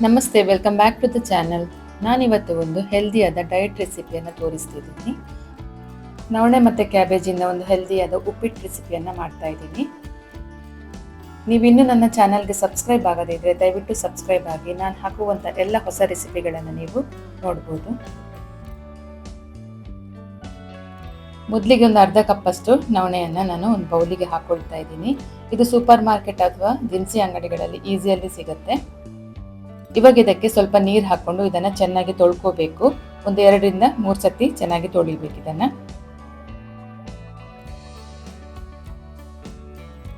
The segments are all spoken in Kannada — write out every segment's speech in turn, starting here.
ನಮಸ್ತೆ, welcome back to the channel. ನಾನಿವತ್ತು ಒಂದು ಹೆಲ್ದಿಯಾದ ಡಯಟ್ ರೆಸಿಪಿಯನ್ನು ತೋರಿಸ್ತಿದ್ದೀನಿ. ನವಣೆ ಮತ್ತು ಕ್ಯಾಬೇಜಿಂದ ಒಂದು ಹೆಲ್ದಿಯಾದ ಉಪ್ಪಿಟ್ಟು ರೆಸಿಪಿಯನ್ನು ಮಾಡ್ತಾ ಇದ್ದೀನಿ. ನೀವಿನ್ನೂ ನನ್ನ ಚಾನಲ್ಗೆ ಸಬ್ಸ್ಕ್ರೈಬ್ ಆಗದೇ ಇದ್ದರೆ ದಯವಿಟ್ಟು ಸಬ್ಸ್ಕ್ರೈಬ್ ಆಗಿ. ನಾನು ಹಾಕುವಂಥ ಎಲ್ಲ ಹೊಸ ರೆಸಿಪಿಗಳನ್ನು ನೀವು ನೋಡ್ಬೋದು. ಮೊದಲಿಗೆ ಒಂದು ಅರ್ಧ ಕಪ್ಪಷ್ಟು ನವಣೆಯನ್ನು ನಾನು ಒಂದು ಬೌಲಿಗೆ ಹಾಕ್ಕೊಳ್ತಾ ಇದ್ದೀನಿ. ಇದು ಸೂಪರ್ ಮಾರ್ಕೆಟ್ ಅಥವಾ ದಿನಸಿ ಅಂಗಡಿಗಳಲ್ಲಿ ಈಸಿಯಲ್ಲಿ ಸಿಗುತ್ತೆ. ಇವಾಗ ಇದಕ್ಕೆ ಸ್ವಲ್ಪ ನೀರು ಹಾಕ್ಕೊಂಡು ಇದನ್ನು ಚೆನ್ನಾಗಿ ತೊಳ್ಕೋಬೇಕು. ಒಂದು 2 ರಿಂದ 3 ಸತಿ ಚೆನ್ನಾಗಿ ತೊಳಿಬೇಕು.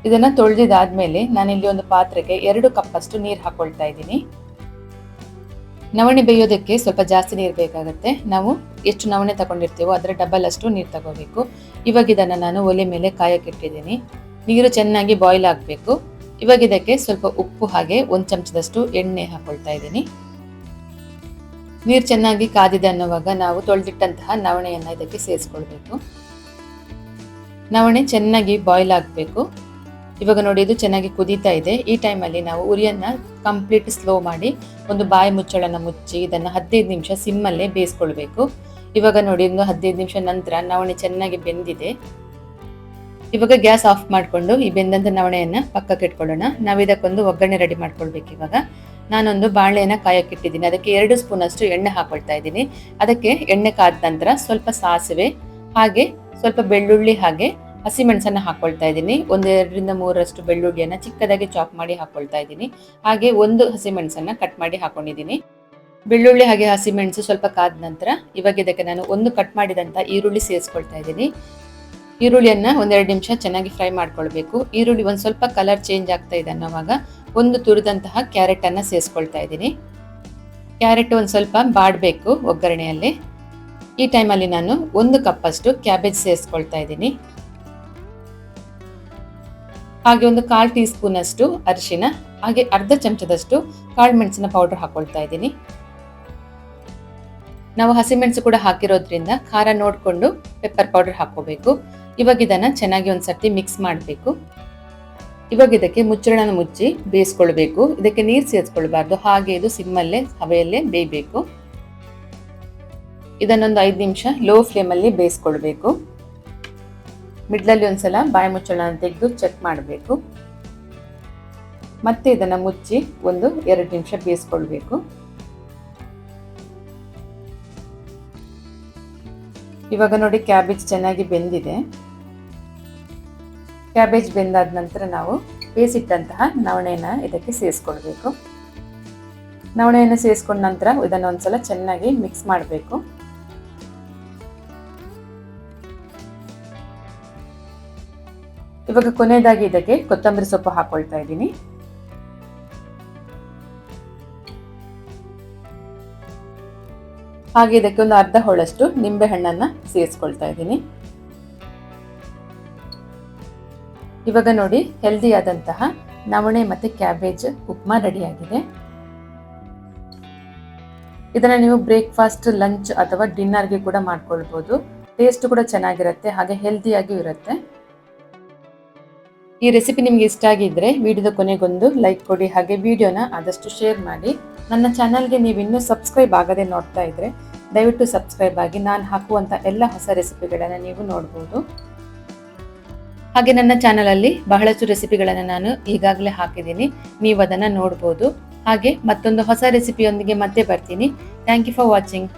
ಇದನ್ನ ತೊಳೆದಿದ್ದಾದ್ಮೇಲೆ ನಾನಿಲ್ಲಿ ಒಂದು ಪಾತ್ರೆಗೆ 2 ಕಪ್ಪಷ್ಟು ನೀರು ಹಾಕೊಳ್ತಾ ಇದ್ದೀನಿ. ನವಣೆ ಬೇಯೋದಕ್ಕೆ ಸ್ವಲ್ಪ ಜಾಸ್ತಿ ನೀರು ಬೇಕಾಗುತ್ತೆ. ನಾವು ಎಷ್ಟು ನವಣೆ ತಗೊಂಡಿರ್ತೀವೋ ಅದರ ಡಬಲ್ ಅಷ್ಟು ನೀರು ತಗೋಬೇಕು. ಇವಾಗ ಇದನ್ನು ನಾನು ಒಲೆ ಮೇಲೆ ಕಾಯಕ್ಕಿಟ್ಟಿದ್ದೀನಿ. ನೀರು ಚೆನ್ನಾಗಿ ಬಾಯ್ಲ್ ಆಗಬೇಕು. ಇವಾಗ ಇದಕ್ಕೆ ಸ್ವಲ್ಪ ಉಪ್ಪು ಹಾಗೆ 1 ಚಮಚದಷ್ಟು ಎಣ್ಣೆ ಹಾಕೊಳ್ತಾ ಇದ್ದೀನಿ. ನೀರು ಚೆನ್ನಾಗಿ ಕಾದಿದೆ ಅನ್ನುವಾಗ ನಾವು ತೊಳೆದಿಟ್ಟಂತಹ ನವಣೆಯನ್ನು ಇದಕ್ಕೆ ಸೇರಿಸ್ಕೊಳ್ಬೇಕು. ನವಣೆ ಚೆನ್ನಾಗಿ ಬಾಯ್ಲ್ ಆಗಬೇಕು. ಇವಾಗ ನೋಡಿ, ಇದು ಚೆನ್ನಾಗಿ ಕುದೀತಾ ಇದೆ. ಈ ಟೈಮಲ್ಲಿ ನಾವು ಉರಿಯನ್ನು ಕಂಪ್ಲೀಟ್ ಸ್ಲೋ ಮಾಡಿ ಒಂದು ಬಾಯಿ ಮುಚ್ಚಳನ ಮುಚ್ಚಿ ಇದನ್ನು 15 ನಿಮಿಷ ಸಿಮ್ಮಲ್ಲೇ ಬೇಯಿಸ್ಕೊಳ್ಬೇಕು. ಇವಾಗ ನೋಡಿ, ಒಂದು 15 ನಿಮಿಷ ನಂತರ ನವಣೆ ಚೆನ್ನಾಗಿ ಬೆಂದಿದೆ. ಇವಾಗ ಗ್ಯಾಸ್ ಆಫ್ ಮಾಡಿಕೊಂಡು ಈ ಬೆಂದಂತ ನವಣೆಯನ್ನು ಪಕ್ಕಕ್ಕೆ ಇಟ್ಕೊಳ್ಳೋಣ. ನಾವು ಇದಕ್ಕೊಂದು ಒಗ್ಗರಣೆ ರೆಡಿ ಮಾಡ್ಕೊಳ್ಬೇಕು. ಇವಾಗ ನಾನೊಂದು ಬಾಳೆನ ಕಾಯಕ್ಕಿಟ್ಟಿದ್ದೀನಿ. ಅದಕ್ಕೆ 2 ಸ್ಪೂನ್ ಅಷ್ಟು ಎಣ್ಣೆ ಹಾಕೊಳ್ತಾ ಇದ್ದೀನಿ. ಅದಕ್ಕೆ ಎಣ್ಣೆ ಕಾದ ನಂತರ ಸ್ವಲ್ಪ ಸಾಸಿವೆ ಹಾಗೆ ಸ್ವಲ್ಪ ಬೆಳ್ಳುಳ್ಳಿ ಹಾಗೆ ಹಸಿಮೆಣಸನ್ನು ಹಾಕೊಳ್ತಾ ಇದ್ದೀನಿ. 1 2 ರಿಂದ 3 ಬೆಳ್ಳುಳ್ಳಿಯನ್ನು ಚಿಕ್ಕದಾಗಿ ಚಾಪ್ ಮಾಡಿ ಹಾಕೊಳ್ತಾ ಇದ್ದೀನಿ. ಹಾಗೆ 1 ಹಸಿಮೆಣಸನ್ನು ಕಟ್ ಮಾಡಿ ಹಾಕೊಂಡಿದ್ದೀನಿ. ಬೆಳ್ಳುಳ್ಳಿ ಹಾಗೆ ಹಸಿಮೆಣಸು ಸ್ವಲ್ಪ ಕಾದ ನಂತರ ಇವಾಗ ಇದಕ್ಕೆ ನಾನು 1 ಕಟ್ ಮಾಡಿದಂಥ ಈರುಳ್ಳಿ ಸೇರಿಸ್ಕೊಳ್ತಾ ಇದ್ದೀನಿ. ಈರುಳ್ಳಿಯನ್ನು 1-2 ನಿಮಿಷ ಚೆನ್ನಾಗಿ ಫ್ರೈ ಮಾಡ್ಕೊಳ್ಬೇಕು. ಈರುಳ್ಳಿ ಒಂದು ಸ್ವಲ್ಪ ಕಲರ್ ಚೇಂಜ್ ಆಗ್ತಾ ಇದೆ ಅನ್ನೋವಾಗ 1 ತುರಿದಂತಹ ಕ್ಯಾರೆಟನ್ನು ಸೇರಿಸ್ಕೊಳ್ತಾ ಇದ್ದೀನಿ. ಕ್ಯಾರೆಟ್ ಒಂದು ಸ್ವಲ್ಪ ಬಾಡಬೇಕು ಒಗ್ಗರಣೆಯಲ್ಲಿ. ಈ ಟೈಮಲ್ಲಿ ನಾನು 1 ಕಪ್ಪಷ್ಟು ಕ್ಯಾಬೇಜ್ ಸೇರಿಸ್ಕೊಳ್ತಾ ಇದ್ದೀನಿ. ಹಾಗೆ ಒಂದು 1/4 ಟೀ ಸ್ಪೂನ್ ಅಷ್ಟು ಅರಿಶಿನ ಹಾಗೆ ಅರ್ಧ ಚಮಚದಷ್ಟು ಕಾಳು ಮೆಣಸಿನ ಪೌಡರ್ ಹಾಕೊಳ್ತಾ ಇದ್ದೀನಿ. ನಾವು ಹಸಿಮೆಣಸು ಕೂಡ ಹಾಕಿರೋದ್ರಿಂದ ಖಾರ ನೋಡಿಕೊಂಡು ಪೆಪ್ಪರ್ ಪೌಡರ್ ಹಾಕೋಬೇಕು. ಇವಾಗ ಇದನ್ನು ಚೆನ್ನಾಗಿ ಒಂದ್ಸರ್ತಿ ಮಿಕ್ಸ್ ಮಾಡಬೇಕು. ಇವಾಗ ಇದಕ್ಕೆ ಮುಚ್ಚಳನ ಮುಚ್ಚಿ ಬೇಯಿಸ್ಕೊಳ್ಬೇಕು. ಇದಕ್ಕೆ ನೀರು ಸೇರಿಸ್ಕೊಳ್ಬಾರ್ದು, ಹಾಗೆ ಇದು ಸಿಮ್ಮಲ್ಲೇ ಹವೆಯಲ್ಲೇ ಬೇಯಬೇಕು. ಇದನ್ನೊಂದು 5 ನಿಮಿಷ ಲೋ ಫ್ಲೇಮಲ್ಲಿ ಬೇಯಿಸ್ಕೊಳ್ಬೇಕು. ಮಿಡ್ಲಲ್ಲಿ ಒಂದ್ಸಲ ಬಾಯಿ ಮುಚ್ಚಳನ ತೆಗೆದು ಚೆಕ್ ಮಾಡಬೇಕು. ಮತ್ತೆ ಇದನ್ನು ಮುಚ್ಚಿ 1-2 ನಿಮಿಷ ಬೇಯಿಸ್ಕೊಳ್ಬೇಕು. ಇವಾಗ ನೋಡಿ, ಕ್ಯಾಬೇಜ್ ಚೆನ್ನಾಗಿ ಬೆಂದಿದೆ. ಕ್ಯಾಬೇಜ್ ಬೆಂದಾದ ನಂತರ ನಾವು ಬೇಯಿಸಿಟ್ಟಂತಹ ನವಣೆನ ಇದಕ್ಕೆ ಸೇರಿಸ್ಕೊಳ್ಬೇಕು. ನವಣೆಯನ್ನು ಸೇರಿಸ್ಕೊಂಡ ನಂತರ ಇದನ್ನು ಒಂದ್ಸಲ ಚೆನ್ನಾಗಿ ಮಿಕ್ಸ್ ಮಾಡಬೇಕು. ಇವಾಗ ಕೊನೆಯದಾಗಿ ಇದಕ್ಕೆ ಕೊತ್ತಂಬರಿ ಸೊಪ್ಪು ಹಾಕೊಳ್ತಾ ಇದ್ದೀನಿ. ಹಾಗೆ ಇದಕ್ಕೆ ಒಂದು ಅರ್ಧ ಹೋಳಷ್ಟು ನಿಂಬೆ ಹಣ್ಣನ್ನು ಸೇರಿಸ್ಕೊಳ್ತಾ ಇದ್ದೀನಿ. ಇವಾಗ ನೋಡಿ, ಹೆಲ್ದಿಯಾದಂತಹ ನವಣೆ ಮತ್ತು ಕ್ಯಾಬೇಜ್ ಉಪ್ಮಾ ರೆಡಿಯಾಗಿದೆ. ಇದನ್ನು ನೀವು ಬ್ರೇಕ್ಫಾಸ್ಟ್, ಲಂಚ್ ಅಥವಾ ಡಿನ್ನರ್ಗೆ ಕೂಡ ಮಾಡ್ಕೊಳ್ಬೋದು. ಟೇಸ್ಟ್ ಕೂಡ ಚೆನ್ನಾಗಿರುತ್ತೆ, ಹಾಗೆ ಹೆಲ್ದಿಯಾಗಿಯೂ ಇರುತ್ತೆ. ಈ ರೆಸಿಪಿ ನಿಮ್ಗೆ ಇಷ್ಟ ಆಗಿದ್ರೆ ವಿಡಿಯೋದ ಕೊನೆಗೊಂದು ಲೈಕ್ ಕೊಡಿ. ಹಾಗೆ ವಿಡಿಯೋನ ಆದಷ್ಟು ಶೇರ್ ಮಾಡಿ. ನನ್ನ ಚಾನಲ್ಗೆ ನೀವು ಇನ್ನೂ ಸಬ್ಸ್ಕ್ರೈಬ್ ಆಗದೆ ನೋಡ್ತಾ ಇದ್ರೆ ದಯವಿಟ್ಟು ಸಬ್ಸ್ಕ್ರೈಬ್ ಆಗಿ. ನಾನು ಹಾಕುವಂಥ ಎಲ್ಲ ಹೊಸ ರೆಸಿಪಿಗಳನ್ನು ನೀವು ನೋಡ್ಬೋದು. ಹಾಗೆ ನನ್ನ ಚಾನಲಲ್ಲಿ ಬಹಳಷ್ಟು ರೆಸಿಪಿಗಳನ್ನು ನಾನು ಈಗಾಗಲೇ ಹಾಕಿದ್ದೀನಿ, ನೀವು ಅದನ್ನು ನೋಡ್ಬೋದು. ಹಾಗೆ ಮತ್ತೊಂದು ಹೊಸ ರೆಸಿಪಿಯೊಂದಿಗೆ ಮತ್ತೆ ಬರ್ತೀನಿ. Thank you for watching.